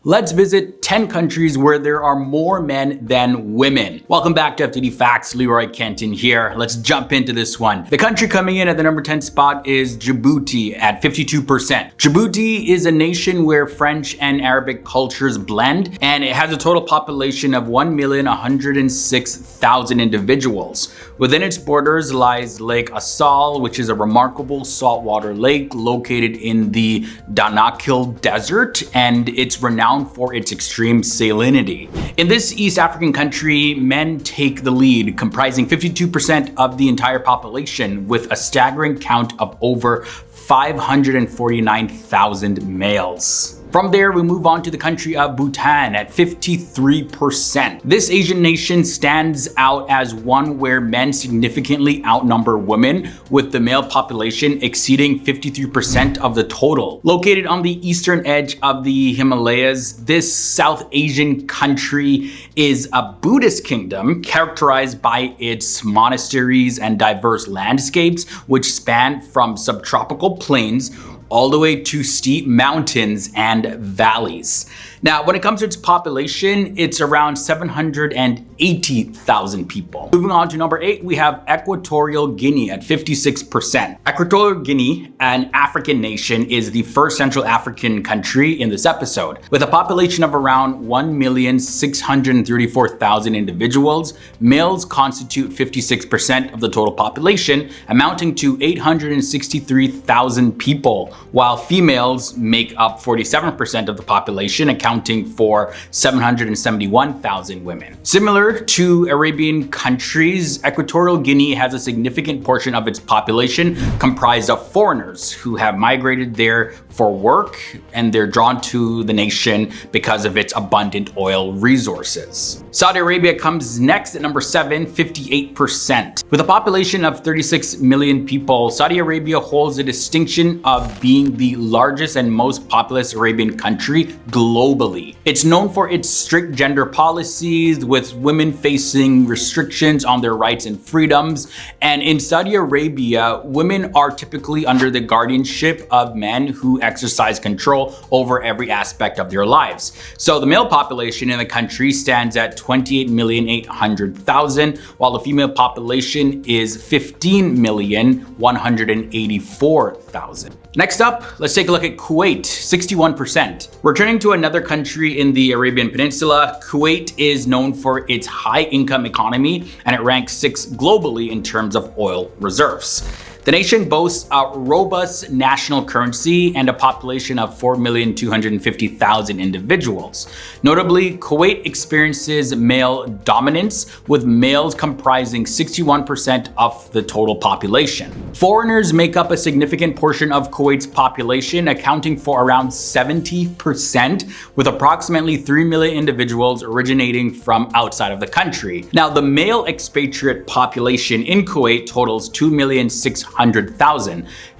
Let's visit 10 countries where there are more men than women. Welcome back to FTD Facts. Leroy Kenton here. Let's jump into this one. The country coming in at the number 10 spot is Djibouti at 52%. Djibouti is a nation where French and Arabic cultures blend, and it has a total population of 1,106,000 individuals. Within its borders lies Lake Assal, which is a remarkable saltwater lake located in the Danakil Desert, and it's renowned for its extreme salinity. In this East African country, men take the lead, comprising 52% of the entire population, with a staggering count of over 549,000 males. From there, we move on to the country of Bhutan at 53%. This Asian nation stands out as one where men significantly outnumber women, with the male population exceeding 53% of the total. Located on the eastern edge of the Himalayas, this South Asian country is a Buddhist kingdom characterized by its monasteries and diverse landscapes, which span from subtropical plains all the way to steep mountains and valleys. Now, when it comes to its population, it's around 780,000 people. Moving on to number 8, we have Equatorial Guinea at 56%. Equatorial Guinea, an African nation, is the first Central African country in this episode. With a population of around 1,634,000 individuals, males constitute 56% of the total population, amounting to 863,000 people, while females make up 47% of the population, accounting for 771,000 women. Similar to Arabian countries, Equatorial Guinea has a significant portion of its population comprised of foreigners who have migrated there for work, and they're drawn to the nation because of its abundant oil resources. Saudi Arabia comes next at number 7, 58%. With a population of 36 million people, Saudi Arabia holds the distinction of being the largest and most populous Arabian country globally. It's known for its strict gender policies, with women facing restrictions on their rights and freedoms. And in Saudi Arabia, women are typically under the guardianship of men who exercise control over every aspect of their lives. So the male population in the country stands at 28,800,000, while the female population is 15,184,000. Next up, let's take a look at Kuwait, 61%. Returning to another country in the Arabian Peninsula, Kuwait is known for its high income economy, and it ranks 6th globally in terms of oil reserves. The nation boasts a robust national currency and a population of 4,250,000 individuals. Notably, Kuwait experiences male dominance, with males comprising 61% of the total population. Foreigners make up a significant portion of Kuwait's population, accounting for around 70%, with approximately 3 million individuals originating from outside of the country. Now, the male expatriate population in Kuwait totals 2,600,000,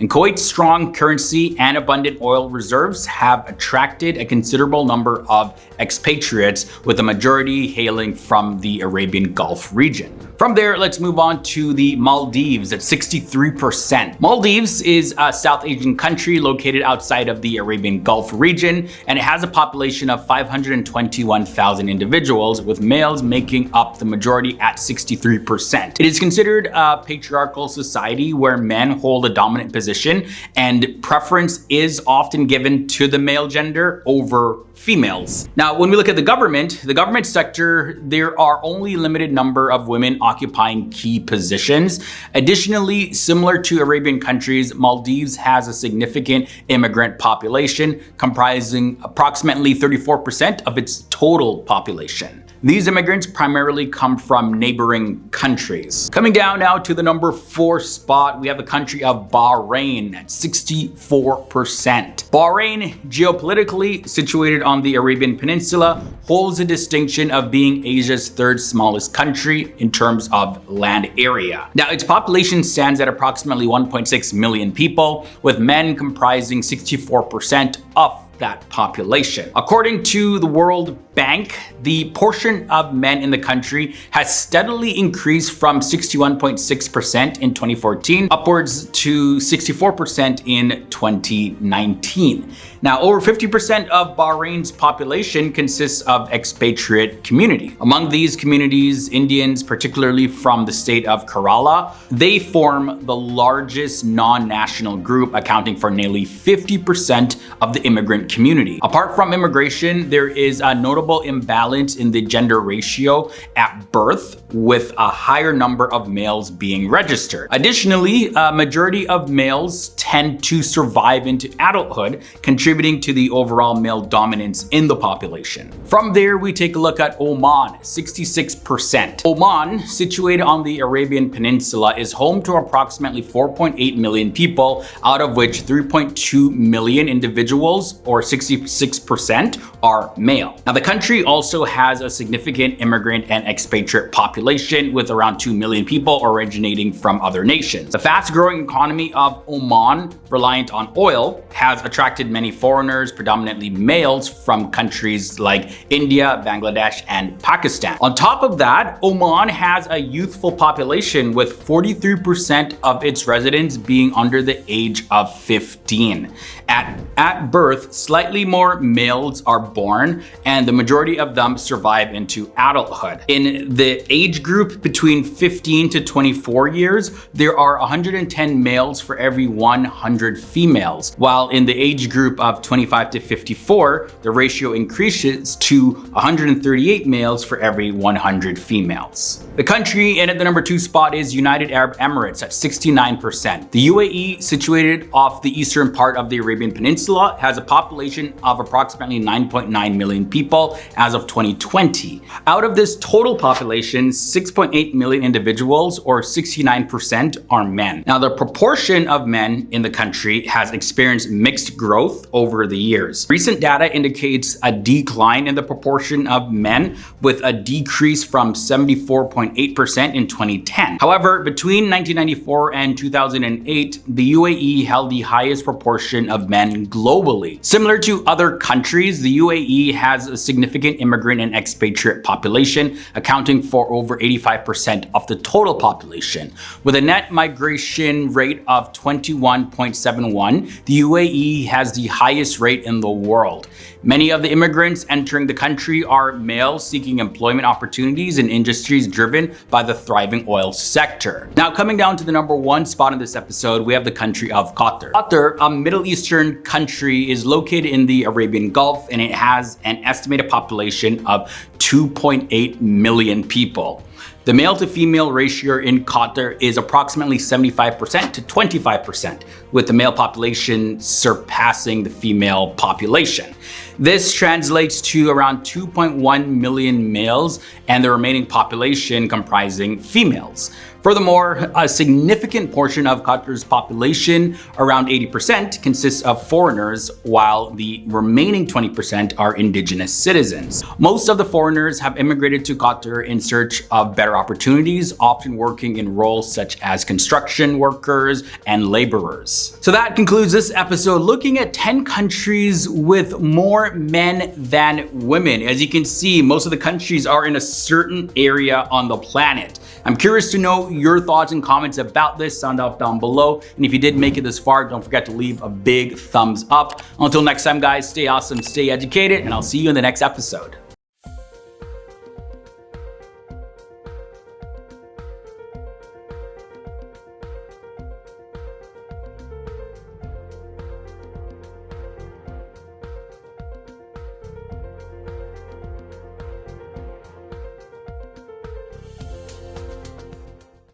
and Kuwait's strong currency and abundant oil reserves have attracted a considerable number of expatriates, with the majority hailing from the Arabian Gulf region. From there, let's move on to the Maldives at 63%. Maldives is a South Asian country located outside of the Arabian Gulf region, and it has a population of 521,000 individuals, with males making up the majority at 63%. It is considered a patriarchal society where men hold a dominant position, and preference is often given to the male gender over females. Now, when we look at the government sector, there are only a limited number of women occupying key positions. Additionally, similar to Arabian countries, Maldives has a significant immigrant population, comprising approximately 34% of its total population. These immigrants primarily come from neighboring countries. Coming down now to the number 4 spot, we have the country of Bahrain at 64%. Bahrain, geopolitically situated on the Arabian Peninsula, holds the distinction of being Asia's 3rd smallest country in terms of land area. Now, its population stands at approximately 1.6 million people, with men comprising 64% of that population. According to the World Bank, the portion of men in the country has steadily increased from 61.6% in 2014 upwards to 64% in 2019. Now, over 50% of Bahrain's population consists of expatriate community. Among these communities, Indians, particularly from the state of Kerala, they form the largest non-national group, accounting for nearly 50% of the immigrant community. Apart from immigration, there is a notable imbalance in the gender ratio at birth, with a higher number of males being registered. Additionally, a majority of males tend to survive into adulthood, contributing to the overall male dominance in the population. From there, we take a look at Oman, 66%. Oman, situated on the Arabian Peninsula, is home to approximately 4.8 million people, out of which 3.2 million individuals, or 66%, are male. Now, the country also has a significant immigrant and expatriate population, with around 2 million people originating from other nations. The fast-growing economy of Oman, reliant on oil, has attracted many foreigners, predominantly males, from countries like India, Bangladesh, and Pakistan. On top of that, Oman has a youthful population, with 43% of its residents being under the age of 15. At birth, slightly more males are born, and the majority of them survive into adulthood. In the age group between 15 to 24 years, there are 110 males for every 100 females, while in the age group of 25 to 54, the ratio increases to 138 males for every 100 females. The country in at the number 2 spot is United Arab Emirates at 69%. The UAE, situated off the eastern part of the Arabian Peninsula, has a population of approximately 9.9 million people as of 2020. Out of this total population, 6.8 million individuals, or 69%, are men. Now, the proportion of men in the country has experienced mixed growth over the years. Recent data indicates a decline in the proportion of men, with a decrease from 74.8% in 2010. However, between 1994 and 2008, the UAE held the highest proportion of men globally. Similar to other countries, the UAE has a significant immigrant and expatriate population, accounting for over 85% of the total population. With a net migration rate of 21.71, the UAE has the highest rate in the world. Many of the immigrants entering the country are males seeking employment opportunities in industries driven by the thriving oil sector. Now, coming down to the number 1 spot in this episode, we have the country of Qatar. Qatar, a Middle Eastern country, is located in the Arabian Gulf, and it has an estimated population of 2.8 million people. The male to female ratio in Qatar is approximately 75% to 25%, with the male population surpassing the female population. This translates to around 2.1 million males and the remaining population comprising females. Furthermore, a significant portion of Qatar's population, around 80%, consists of foreigners, while the remaining 20% are indigenous citizens. Most of the foreigners have immigrated to Qatar in search of better opportunities, often working in roles such as construction workers and laborers. So that concludes this episode, looking at 10 countries with more men than women. As you can see, most of the countries are in a certain area on the planet. I'm curious to know your thoughts and comments about this. Sound off down below. And if you did make it this far, don't forget to leave a big thumbs up. Until next time, guys, stay awesome, stay educated, and I'll see you in the next episode.